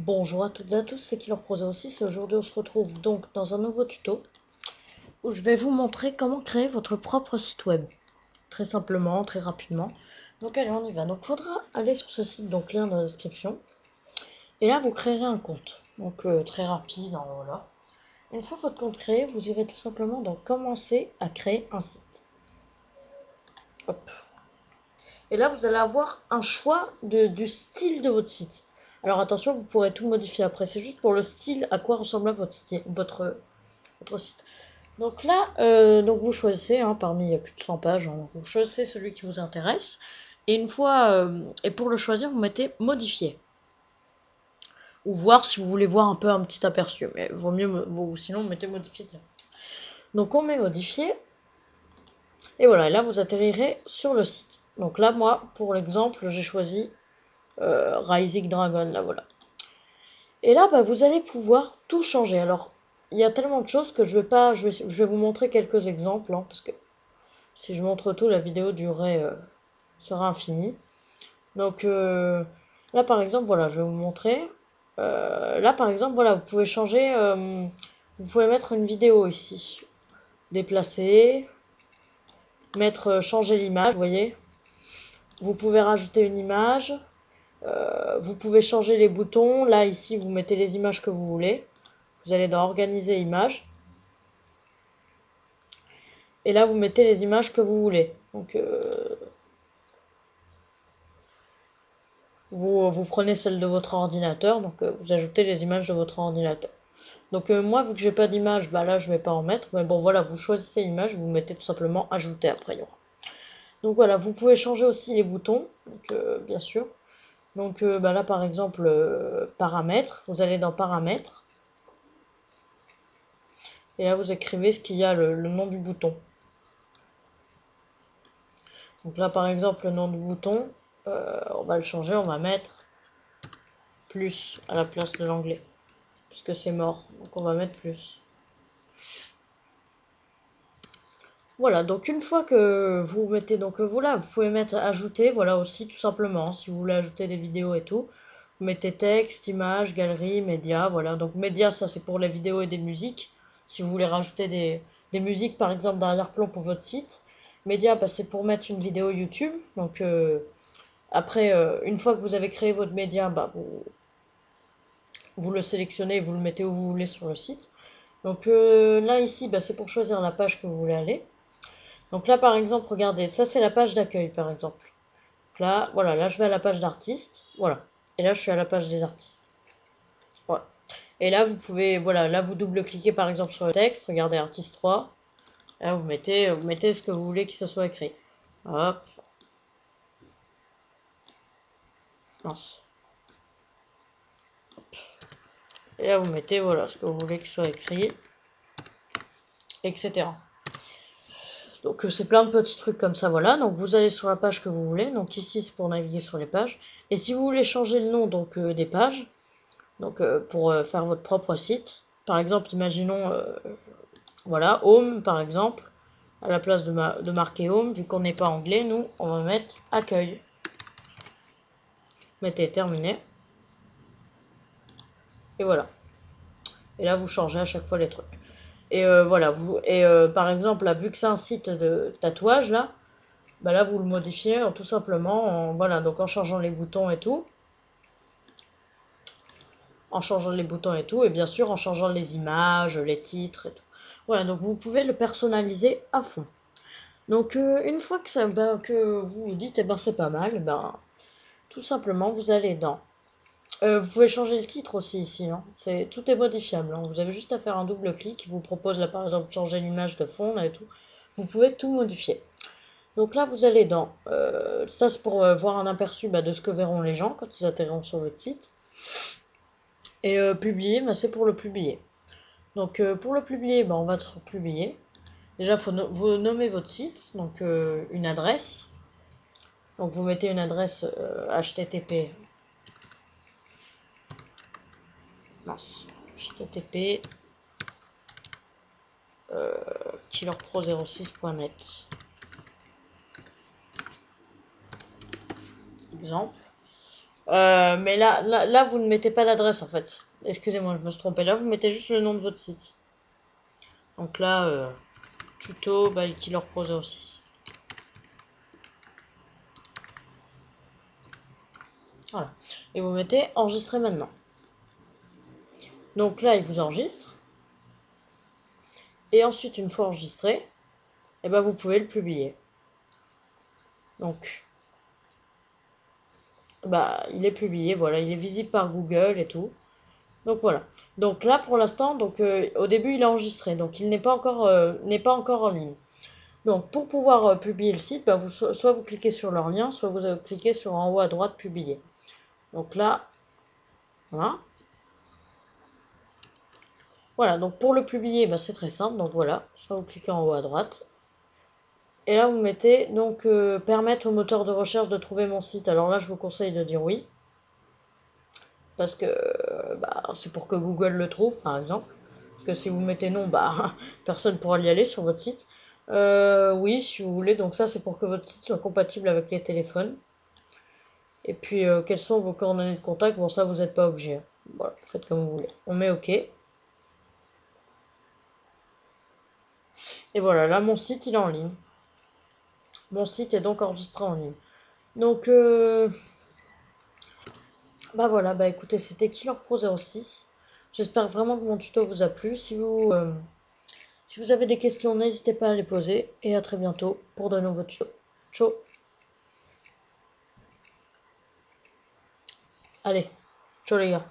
Bonjour à toutes et à tous, c'est KillerPro06 et aujourd'hui on se retrouve donc dans un nouveau tuto où je vais vous montrer comment créer votre propre site web. Très simplement, très rapidement. Donc allez, on y va. Donc il faudra aller sur ce site, donc lien dans la description. Et là vous créerez un compte. Donc très rapide, hein, voilà. Une fois votre compte créé, vous irez tout simplement dans commencer à créer un site. Hop. Et là vous allez avoir un choix du style de votre site. Alors attention, vous pourrez tout modifier après. C'est juste pour le style, à quoi ressemble votre style, votre site. Donc là, donc vous choisissez parmi plus de 100 pages, vous choisissez celui qui vous intéresse. Et une fois, et pour le choisir, vous mettez modifier. Ou voir si vous voulez voir un peu un petit aperçu. Mais vaut mieux, sinon vous mettez modifier. Donc on met modifier. Et voilà, et là vous atterrirez sur le site. Donc là, moi, pour l'exemple, j'ai choisi Rising Dragon, là voilà. Et là, bah, vous allez pouvoir tout changer. Alors, il y a tellement de choses que je vais vous montrer quelques exemples, parce que si je montre tout, la vidéo sera infinie. Donc là, par exemple, voilà, je vais vous montrer. Là, par exemple, voilà, vous pouvez changer, vous pouvez mettre une vidéo ici, déplacer, changer l'image, vous voyez. Vous pouvez rajouter une image. Vous pouvez changer les boutons. Là, ici, vous mettez les images que vous voulez. Vous allez dans organiser images. Et là, vous mettez les images que vous voulez. Donc, vous prenez celle de votre ordinateur. Donc, vous ajoutez les images de votre ordinateur. Donc, moi, vu que j'ai pas d'image, bah là, je vais pas en mettre. Mais bon, voilà, vous choisissez l'image. Vous mettez tout simplement ajouter après. Donc, voilà, vous pouvez changer aussi les boutons. Donc, bien sûr. Donc, bah là, par exemple, paramètres. Vous allez dans paramètres. Et là, vous écrivez ce qu'il y a, le nom du bouton. Donc là, par exemple, le nom du bouton, on va le changer, on va mettre plus à la place de l'anglais, puisque c'est mort, donc on va mettre plus. Voilà, donc une fois que vous mettez, donc voilà, vous pouvez mettre ajouter, voilà aussi tout simplement, si vous voulez ajouter des vidéos et tout. Vous mettez texte, image, galerie, média, voilà. Donc média, ça c'est pour les vidéos et des musiques. Si vous voulez rajouter des musiques, par exemple, d'arrière-plan pour votre site. Média, bah, c'est pour mettre une vidéo YouTube. Donc après, une fois que vous avez créé votre média, bah, vous le sélectionnez et vous le mettez où vous voulez sur le site. Donc là, ici, bah, c'est pour choisir la page que vous voulez aller. Donc là, par exemple, regardez, ça c'est la page d'accueil, par exemple. Donc là, voilà, là je vais à la page d'artistes, voilà. Et là, je suis à la page des artistes. Voilà. Et là, vous pouvez, voilà, là vous double-cliquez par exemple sur le texte, regardez artiste 3. Là, vous mettez ce que vous voulez que ce soit écrit. Hop. Mince. Et là, vous mettez, voilà, ce que vous voulez qu'il soit écrit, etc. Donc c'est plein de petits trucs comme ça, voilà. Donc vous allez sur la page que vous voulez. Donc ici c'est pour naviguer sur les pages. Et si vous voulez changer le nom donc des pages, donc pour faire votre propre site, par exemple, imaginons voilà Home par exemple, à la place de marquer Home, vu qu'on n'est pas anglais, nous on va mettre Accueil. Mettez terminé. Et voilà. Et là vous changez à chaque fois les trucs. Et voilà, par exemple là, vu que c'est un site de tatouage là. Bah là, vous le modifiez tout simplement voilà, donc en changeant les boutons et tout. En changeant les boutons et tout. Et bien sûr, en changeant les images, les titres et tout. Voilà, donc vous pouvez le personnaliser à fond. Donc une fois que vous vous dites, eh ben c'est pas mal, ben tout simplement, vous allez dans... vous pouvez changer le titre aussi ici, tout est modifiable. Vous avez juste à faire un double clic. Il vous propose là par exemple changer l'image de fond là et tout. Vous pouvez tout modifier. Donc là, vous allez dans... ça, c'est pour voir un aperçu de ce que verront les gens quand ils atterriront sur votre site. Et publier, c'est pour le publier. Donc pour le publier, on va sur publier. Déjà, vous nommez votre site, donc une adresse. Donc vous mettez une adresse HTTP. Mince. HTTP killerpro06.net. Exemple. Mais là, vous ne mettez pas d'adresse en fait. Excusez-moi, je me suis trompée. Là, vous mettez juste le nom de votre site. Donc là, tuto by Killer Pro 06. Voilà. Et vous mettez enregistrer maintenant. Donc là, il vous enregistre. Et ensuite, une fois enregistré, eh ben, vous pouvez le publier. Donc, bah, il est publié, voilà, il est visible par Google et tout. Donc voilà. Donc là, pour l'instant, donc au début, il est enregistré, donc il n'est pas encore en ligne. Donc pour pouvoir publier le site, bah, soit vous cliquez sur leur lien, soit vous cliquez sur en haut à droite publier. Donc là, voilà. Voilà, donc pour le publier, bah, c'est très simple. Donc voilà, soit vous cliquez en haut à droite. Et là, vous mettez donc permettre au moteur de recherche de trouver mon site. Alors là, je vous conseille de dire oui. Parce que bah, c'est pour que Google le trouve, par exemple. Parce que si vous mettez non, bah, personne ne pourra y aller sur votre site. Oui, si vous voulez. Donc ça, c'est pour que votre site soit compatible avec les téléphones. Et puis, quelles sont vos coordonnées de contact? Bon, ça, vous n'êtes pas obligé. Voilà, faites comme vous voulez. On met OK. Et voilà, là, mon site, il est en ligne. Mon site est donc enregistré en ligne. Donc, bah voilà, bah écoutez, c'était Killer Pro 06. J'espère vraiment que mon tuto vous a plu. Si vous avez des questions, n'hésitez pas à les poser. Et à très bientôt pour de nouveaux tutos. Ciao. Allez, ciao les gars.